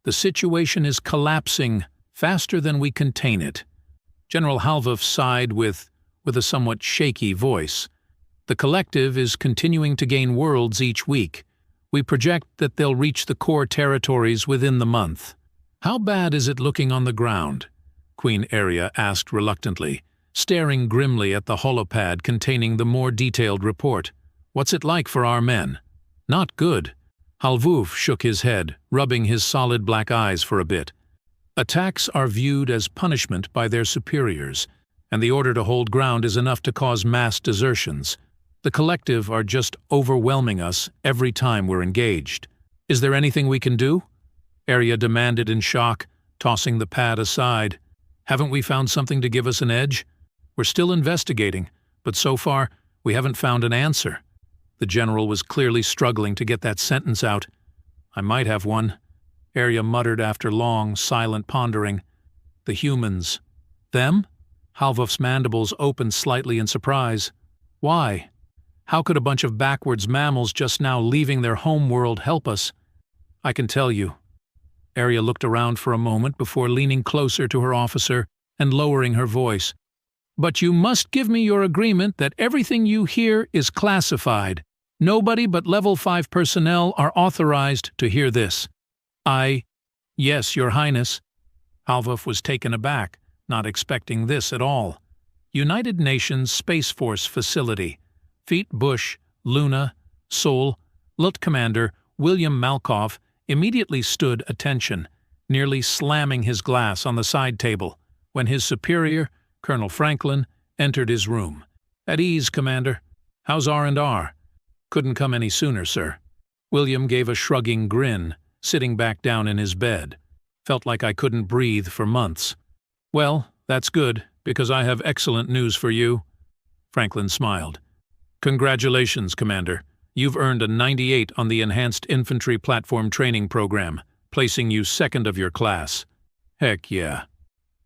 The situation is collapsing faster than we contain it. General Halvov sighed with a somewhat shaky voice. The collective is continuing to gain worlds each week. We project that they'll reach the core territories within the month. How bad is it looking on the ground? Queen Aria asked reluctantly, staring grimly at the holopad containing the more detailed report. What's it like for our men? Not good. Halvov shook his head, rubbing his solid black eyes for a bit. Attacks are viewed as punishment by their superiors, and the order to hold ground is enough to cause mass desertions. The collective are just overwhelming us every time we're engaged. Is there anything we can do? Aria demanded in shock, tossing the pad aside. Haven't we found something to give us an edge? We're still investigating, but so far we haven't found an answer. The general was clearly struggling to get that sentence out. I might have one, Aria muttered after long, silent pondering. The humans. Them? Halvov's mandibles opened slightly in surprise. Why? How could a bunch of backwards mammals just now leaving their home world help us? I can tell you. Aria looked around for a moment before leaning closer to her officer and lowering her voice. But you must give me your agreement that everything you hear is classified. Nobody but Level 5 personnel are authorized to hear this. Yes, Your Highness. Halvov was taken aback, not expecting this at all. United Nations Space Force Facility. Feet Bush, Luna, Sol, Lt. Commander William Malkov immediately stood attention, nearly slamming his glass on the side table, when his superior, Colonel Franklin, entered his room. At ease, Commander. How's R&R? Couldn't come any sooner, sir. William gave a shrugging grin, sitting back down in his bed. Felt like I couldn't breathe for months. Well, that's good, because I have excellent news for you. Franklin smiled. Congratulations, Commander. You've earned a 98 on the Enhanced Infantry Platform Training Program, placing you second of your class. Heck yeah.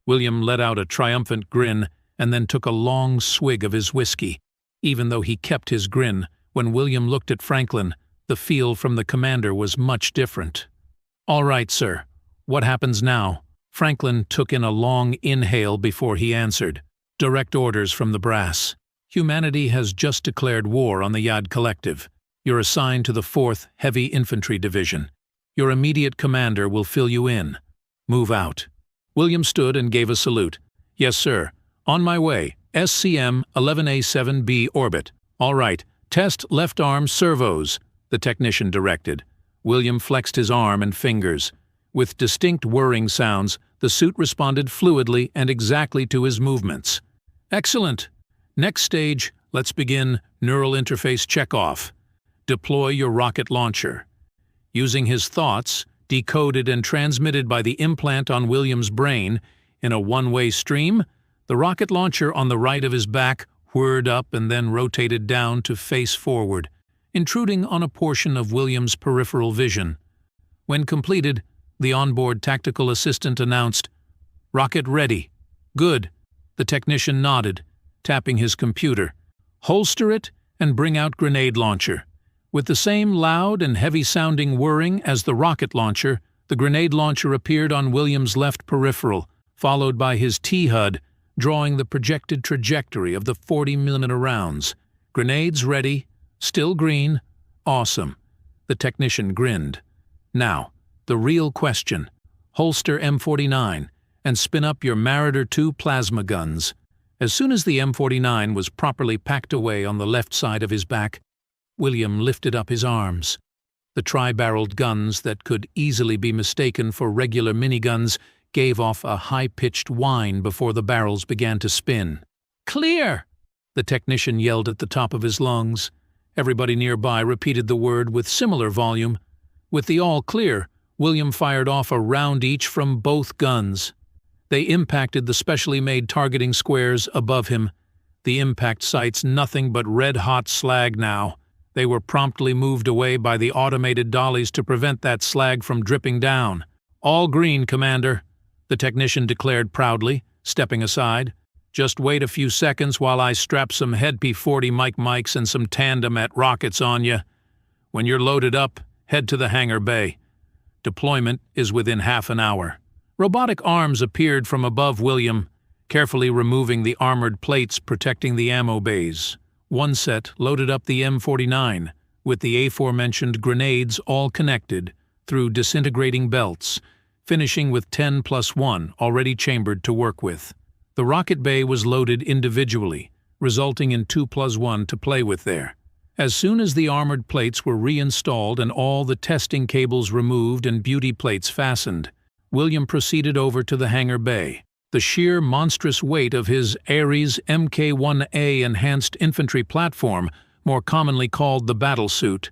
William let out a triumphant grin and then took a long swig of his whiskey. Even though he kept his grin, when William looked at Franklin, the feel from the commander was much different. All right, sir. What happens now? Franklin took in a long inhale before he answered. Direct orders from the brass. Humanity has just declared war on the Yad Collective. You're assigned to the 4th Heavy Infantry Division. Your immediate commander will fill you in. Move out. William stood and gave a salute. Yes, sir. On my way. SCM 11A7B orbit. All right. Test left arm servos, the technician directed. William flexed his arm and fingers. With distinct whirring sounds, the suit responded fluidly and exactly to his movements. Excellent. Next stage, let's begin neural interface checkoff. Deploy your rocket launcher. Using his thoughts, decoded and transmitted by the implant on William's brain, in a one-way stream, the rocket launcher on the right of his back whirred up and then rotated down to face forward, intruding on a portion of William's peripheral vision. When completed, the onboard tactical assistant announced, "Rocket ready." "Good." The technician nodded, tapping his computer. "Holster it and bring out grenade launcher." With the same loud and heavy-sounding whirring as the rocket launcher, the grenade launcher appeared on William's left peripheral, followed by his T-HUD, drawing the projected trajectory of the 40mm rounds. Grenades ready, still green, awesome. The technician grinned. Now, the real question. Holster M49 and spin up your Marauder 2 plasma guns. As soon as the M49 was properly packed away on the left side of his back, William lifted up his arms. The tri-barreled guns that could easily be mistaken for regular miniguns gave off a high-pitched whine before the barrels began to spin. "Clear!" the technician yelled at the top of his lungs. Everybody nearby repeated the word with similar volume. With the all clear, William fired off a round each from both guns. They impacted the specially made targeting squares above him. The impact sites nothing but red-hot slag now. They were promptly moved away by the automated dollies to prevent that slag from dripping down. "All green, Commander," the technician declared proudly, stepping aside. "Just wait a few seconds while I strap some Head P40 mics and some tandem at rockets on you. When you're loaded up, head to the hangar bay. Deployment is within half an hour. Robotic arms appeared from above William, carefully removing the armored plates protecting the ammo bays. One set loaded up the M49, with the aforementioned grenades all connected through disintegrating belts, finishing with 10+1 already chambered to work with. The rocket bay was loaded individually, resulting in 2+1 to play with there. As soon as the armored plates were reinstalled and all the testing cables removed and beauty plates fastened, William proceeded over to the hangar bay. The sheer monstrous weight of his Ares Mk-1A enhanced infantry platform, more commonly called the battlesuit,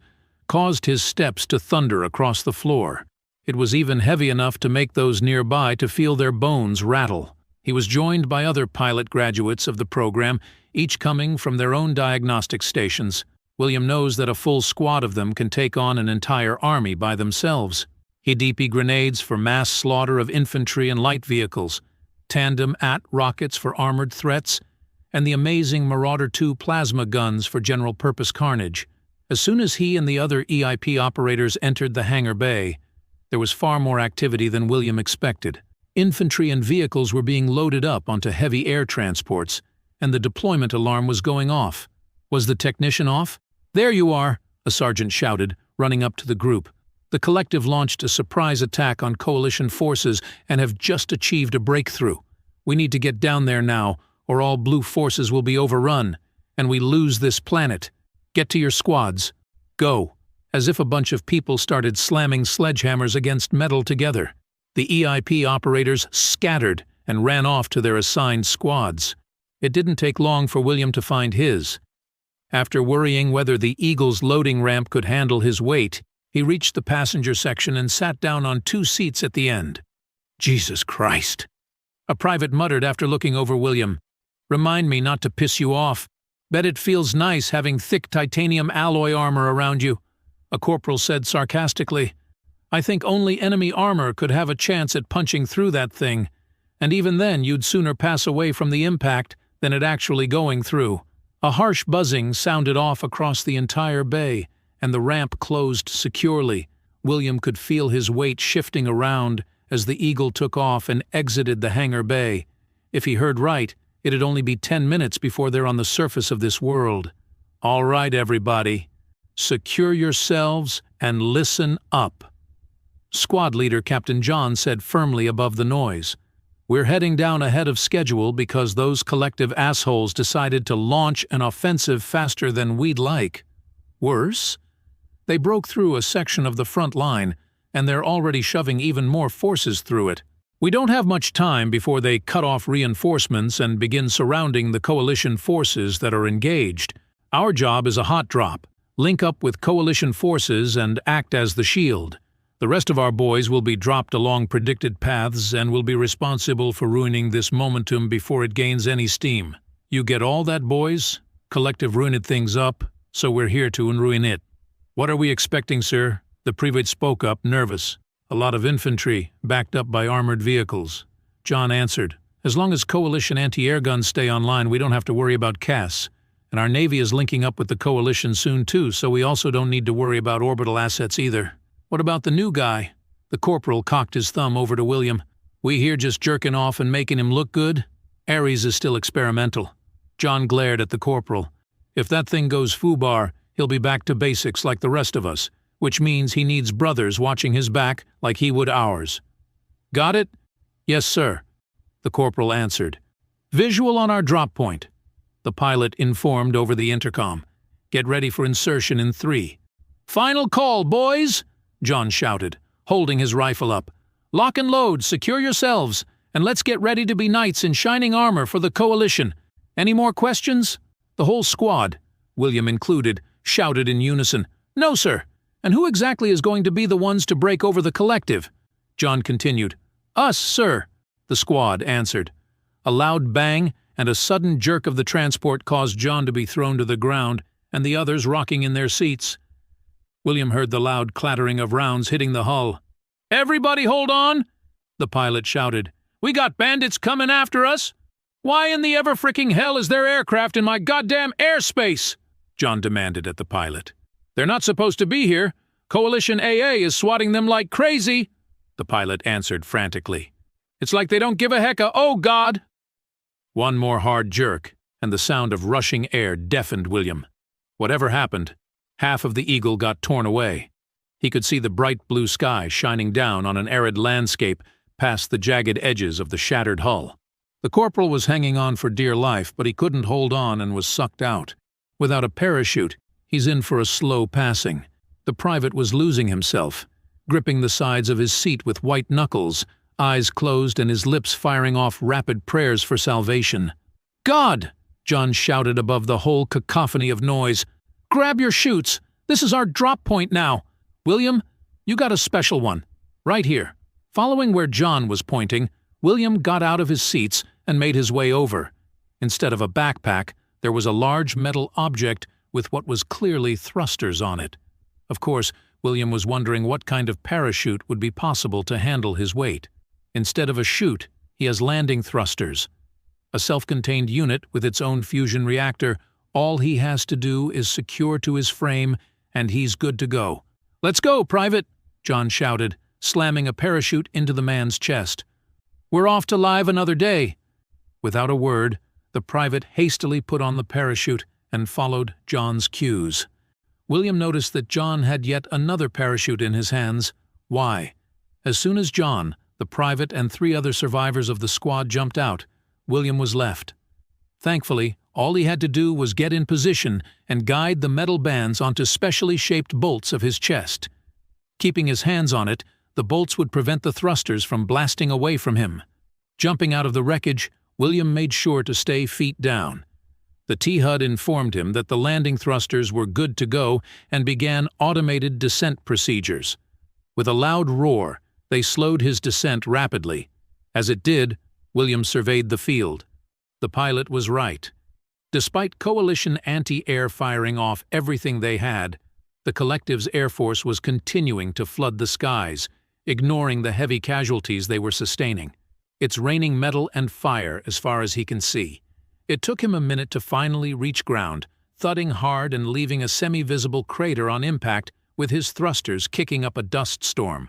caused his steps to thunder across the floor. It was even heavy enough to make those nearby to feel their bones rattle. He was joined by other pilot graduates of the program, each coming from their own diagnostic stations. William knows that a full squad of them can take on an entire army by themselves. HFY grenades for mass slaughter of infantry and light vehicles, tandem AT rockets for armored threats, and the amazing Marauder II plasma guns for general-purpose carnage. As soon as he and the other EIP operators entered the hangar bay, there was far more activity than William expected. Infantry and vehicles were being loaded up onto heavy air transports, and the deployment alarm was going off. Was the technician off? "There you are," a sergeant shouted, running up to the group. "The collective launched a surprise attack on coalition forces and have just achieved a breakthrough. We need to get down there now, or all blue forces will be overrun, and we lose this planet. Get to your squads. Go." As if a bunch of people started slamming sledgehammers against metal together. The EIP operators scattered and ran off to their assigned squads. It didn't take long for William to find his. After worrying whether the Eagle's loading ramp could handle his weight, he reached the passenger section and sat down on 2 seats at the end. "Jesus Christ," a private muttered after looking over William. "Remind me not to piss you off. Bet it feels nice having thick titanium alloy armor around you," a corporal said sarcastically. "I think only enemy armor could have a chance at punching through that thing, and even then you'd sooner pass away from the impact than it actually going through." A harsh buzzing sounded off across the entire bay, and the ramp closed securely. William could feel his weight shifting around as the Eagle took off and exited the hangar bay. If he heard right, it'd only be 10 minutes before they're on the surface of this world. "All right, everybody. Secure yourselves and listen up," Squad leader Captain John said firmly above the noise. "We're heading down ahead of schedule because those collective assholes decided to launch an offensive faster than we'd like. Worse? They broke through a section of the front line, and they're already shoving even more forces through it. We don't have much time before they cut off reinforcements and begin surrounding the coalition forces that are engaged. Our job is a hot drop. Link up with coalition forces and act as the shield. The rest of our boys will be dropped along predicted paths and will be responsible for ruining this momentum before it gains any steam. You get all that, boys? Collective ruined things up, so we're here to ruin it." "What are we expecting, sir?" The private spoke up, nervous. "A lot of infantry, backed up by armored vehicles." John answered, "As long as coalition anti-air guns stay online, we don't have to worry about CAS. And our Navy is linking up with the coalition soon too, so we also don't need to worry about orbital assets either." "What about the new guy?" The corporal cocked his thumb over to William. "We here just jerking off and making him look good? Ares is still experimental." John glared at the corporal. "If that thing goes foobar, he'll be back to basics like the rest of us, which means he needs brothers watching his back like he would ours." "Got it?" "Yes, sir," the corporal answered. "Visual on our drop point," the pilot informed over the intercom. "Get ready for insertion in 3. "Final call, boys!" John shouted, holding his rifle up. "Lock and load, secure yourselves, and let's get ready to be knights in shining armor for the coalition. Any more questions?" The whole squad, William included, shouted in unison, "No, sir." "And who exactly is going to be the ones to break over the collective?" John continued. "Us, sir," the squad answered. A loud bang and a sudden jerk of the transport caused John to be thrown to the ground, and the others rocking in their seats. William heard the loud clattering of rounds hitting the hull. "Everybody hold on!" the pilot shouted. "We got bandits coming after us! Why in the ever-fricking hell is there aircraft in my goddamn airspace?" John demanded at the pilot. "They're not supposed to be here. Coalition AA is swatting them like crazy." the pilot answered frantically. "It's like they don't give a oh God!" One more hard jerk, and the sound of rushing air deafened William. Whatever happened, half of the Eagle got torn away. He could see the bright blue sky shining down on an arid landscape past the jagged edges of the shattered hull. The corporal was hanging on for dear life, but he couldn't hold on and was sucked out. Without a parachute, he's in for a slow passing. The private was losing himself, gripping the sides of his seat with white knuckles, eyes closed and his lips firing off rapid prayers for salvation. "God!" John shouted above the whole cacophony of noise. "Grab your chutes! This is our drop point now! William, you got a special one. Right here." Following where John was pointing, William got out of his seats and made his way over. Instead of a backpack, there was a large metal object with what was clearly thrusters on it. Of course, William was wondering what kind of parachute would be possible to handle his weight. Instead of a chute, he has landing thrusters. A self-contained unit with its own fusion reactor. All he has to do is secure to his frame, and he's good to go. "Let's go, Private!" John shouted, slamming a parachute into the man's chest. "We're off to live another day." Without a word, the private hastily put on the parachute and followed John's cues. William noticed that John had yet another parachute in his hands. Why? As soon as John, the private, and 3 other survivors of the squad jumped out, William was left. Thankfully, all he had to do was get in position and guide the metal bands onto specially shaped bolts of his chest. Keeping his hands on it, the bolts would prevent the thrusters from blasting away from him. Jumping out of the wreckage, William made sure to stay feet down. The T-HUD informed him that the landing thrusters were good to go and began automated descent procedures. With a loud roar, they slowed his descent rapidly. As it did, William surveyed the field. The pilot was right. Despite coalition anti-air firing off everything they had, the collective's air force was continuing to flood the skies, ignoring the heavy casualties they were sustaining. It's raining metal and fire as far as he can see. It took him a minute to finally reach ground, thudding hard and leaving a semi-visible crater on impact with his thrusters kicking up a dust storm.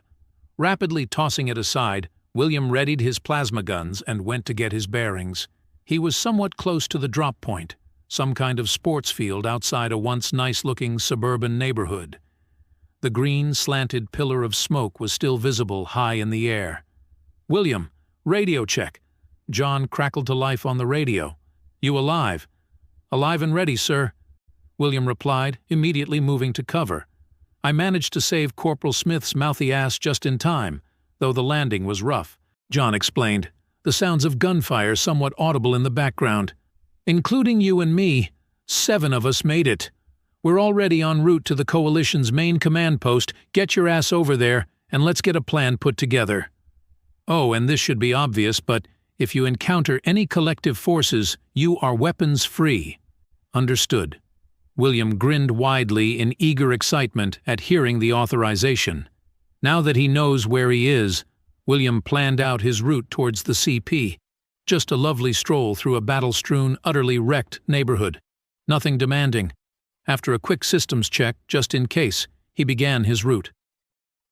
Rapidly tossing it aside, William readied his plasma guns and went to get his bearings. He was somewhat close to the drop point, some kind of sports field outside a once nice-looking suburban neighborhood. The green, slanted pillar of smoke was still visible high in the air. "William, radio check." John crackled to life on the radio. "You alive?" "Alive and ready, sir," William replied, immediately moving to cover. "I managed to save Corporal Smith's mouthy ass just in time, though the landing was rough," John explained, the sounds of gunfire somewhat audible in the background. "Including you and me, 7 of us made it. We're already en route to the Coalition's main command post. Get your ass over there, and let's get a plan put together. Oh, and this should be obvious, but if you encounter any collective forces, you are weapons-free." "Understood." William grinned widely in eager excitement at hearing the authorization. Now that he knows where he is, William planned out his route towards the CP. Just a lovely stroll through a battle-strewn, utterly wrecked neighborhood. Nothing demanding. After a quick systems check, just in case, he began his route.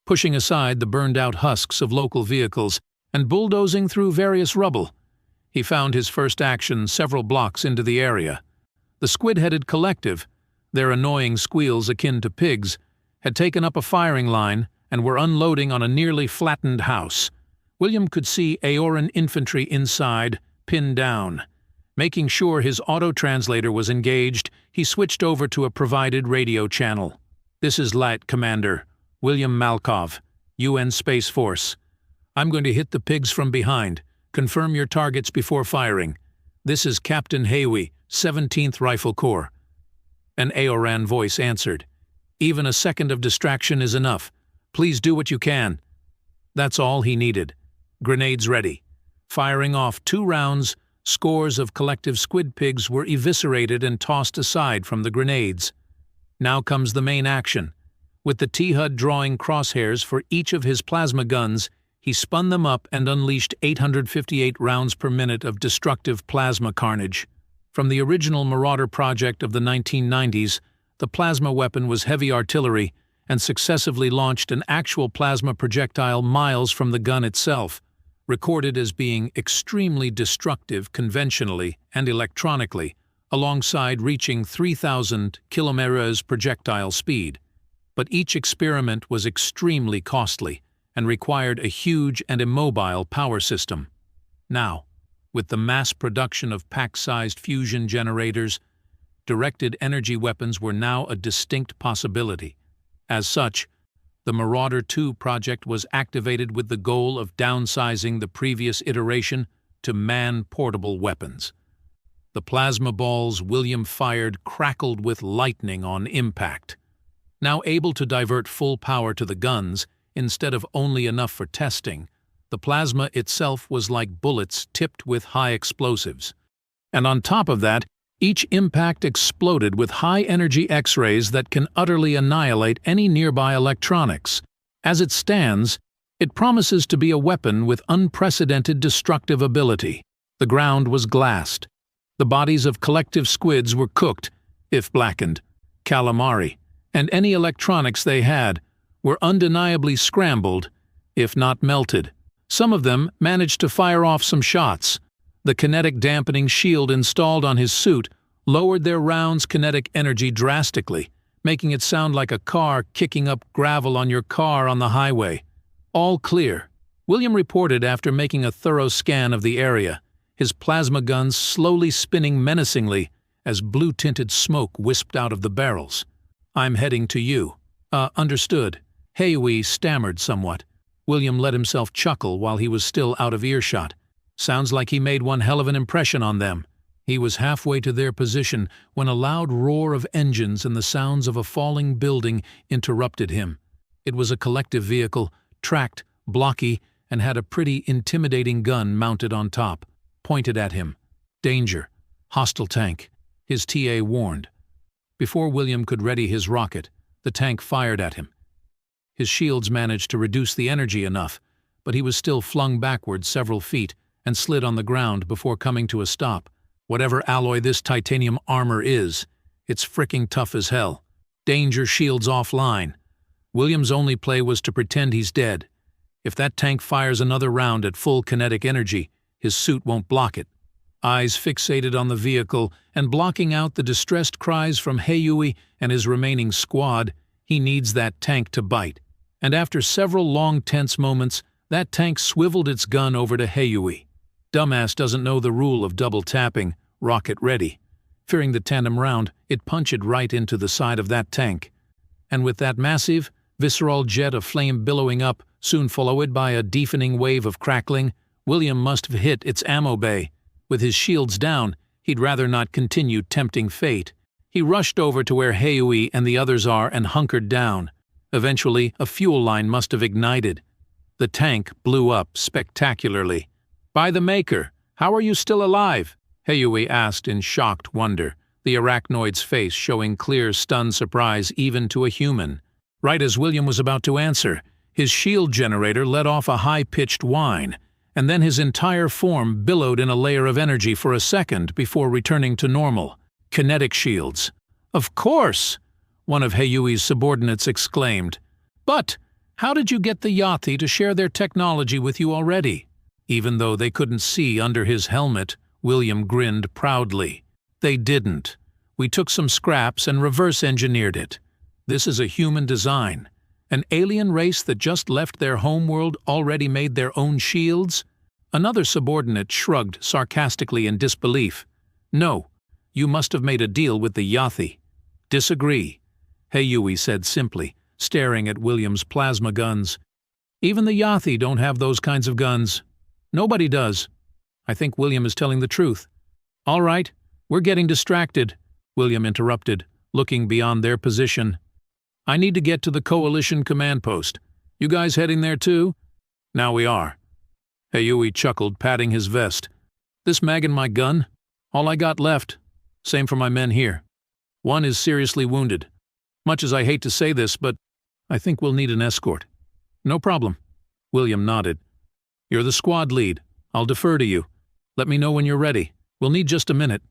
Pushing aside the burned-out husks of local vehicles and bulldozing through various rubble, he found his first action several blocks into the area. The squid-headed collective, their annoying squeals akin to pigs, had taken up a firing line and were unloading on a nearly flattened house. William could see Aoran infantry inside, pinned down. Making sure his auto-translator was engaged, he switched over to a provided radio channel. "This is Light Commander, William Malkov, UN Space Force. I'm going to hit the pigs from behind. Confirm your targets before firing. This is Captain Haywe, 17th Rifle Corps." An Aoran voice answered. "Even a second of distraction is enough. Please do what you can." That's all he needed. Grenades ready. Firing off 2 rounds, scores of collective squid pigs were eviscerated and tossed aside from the grenades. Now comes the main action. With the T-HUD drawing crosshairs for each of his plasma guns, he spun them up and unleashed 858 rounds per minute of destructive plasma carnage. From the original Marauder project of the 1990s, the plasma weapon was heavy artillery, and successively launched an actual plasma projectile miles from the gun itself, recorded as being extremely destructive conventionally and electronically, alongside reaching 3,000 km projectile speed. But each experiment was extremely costly and required a huge and immobile power system. Now, with the mass production of pack-sized fusion generators, directed energy weapons were now a distinct possibility. As such, the Marauder II project was activated with the goal of downsizing the previous iteration to man-portable weapons. The plasma balls William fired crackled with lightning on impact. Now able to divert full power to the guns, instead of only enough for testing, the plasma itself was like bullets tipped with high explosives. And on top of that, each impact exploded with high-energy X-rays that can utterly annihilate any nearby electronics. As it stands, it promises to be a weapon with unprecedented destructive ability. The ground was glassed. The bodies of collective squids were cooked, if blackened, calamari, and any electronics they had were undeniably scrambled, if not melted. Some of them managed to fire off some shots. The kinetic dampening shield installed on his suit lowered their round's kinetic energy drastically, making it sound like a car kicking up gravel on your car on the highway. All clear, William reported after making a thorough scan of the area, his plasma guns slowly spinning menacingly as blue-tinted smoke wisped out of the barrels. "I'm heading to you." Understood." HFY stammered somewhat. William let himself chuckle while he was still out of earshot. Sounds like he made one hell of an impression on them. He was halfway to their position when a loud roar of engines and the sounds of a falling building interrupted him. It was a collective vehicle, tracked, blocky, and had a pretty intimidating gun mounted on top, pointed at him. "Danger. Hostile tank," his TA warned. Before William could ready his rocket, the tank fired at him. His shields managed to reduce the energy enough, but he was still flung backward several feet and slid on the ground before coming to a stop. Whatever alloy this titanium armor is, it's fricking tough as hell. Danger shields offline. William's only play was to pretend he's dead. If that tank fires another round at full kinetic energy, his suit won't block it. Eyes fixated on the vehicle and blocking out the distressed cries from HFY and his remaining squad, he needs that tank to bite. And after several long tense moments, that tank swiveled its gun over to HFY. Dumbass doesn't know the rule of double tapping, rocket ready. Fearing the tandem round, it punched right into the side of that tank. And with that massive, visceral jet of flame billowing up, soon followed by a deafening wave of crackling, William must have hit its ammo bay. With his shields down, he'd rather not continue tempting fate. He rushed over to where HFY and the others are and hunkered down. Eventually, a fuel line must have ignited. The tank blew up spectacularly. "By the Maker, how are you still alive?" HFY asked in shocked wonder, the arachnoid's face showing clear, stunned surprise even to a human. Right as William was about to answer, his shield generator let off a high-pitched whine, and then his entire form billowed in a layer of energy for a second before returning to normal. Kinetic shields. "Of course!" one of HFY's subordinates exclaimed. "But how did you get the Yathi to share their technology with you already?" Even though they couldn't see under his helmet, William grinned proudly. "They didn't. We took some scraps and reverse-engineered it. This is a human design. An alien race that just left their homeworld already made their own shields?" Another subordinate shrugged sarcastically in disbelief. "No, you must have made a deal with the Yathi." "Disagree," HFY said simply, staring at William's plasma guns. "Even the Yathi don't have those kinds of guns. Nobody does." "I think William is telling the truth." "All right, we're getting distracted," William interrupted, looking beyond their position. "I need to get to the Coalition command post. You guys heading there too?" "Now we are." HFY chuckled, patting his vest. "This mag and my gun? All I got left. Same for my men here. One is seriously wounded. Much as I hate to say this, but I think we'll need an escort." "No problem." William nodded. "You're the squad lead. I'll defer to you. Let me know when you're ready. We'll need just a minute."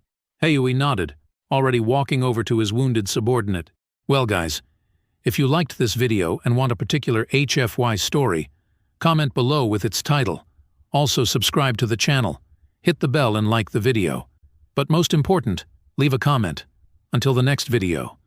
HFY nodded, already walking over to his wounded subordinate. "Well, guys, If you liked this video and want a particular HFY story, comment below with its title. Also subscribe to the channel, hit the bell and like the video. But most important, leave a comment. Until the next video.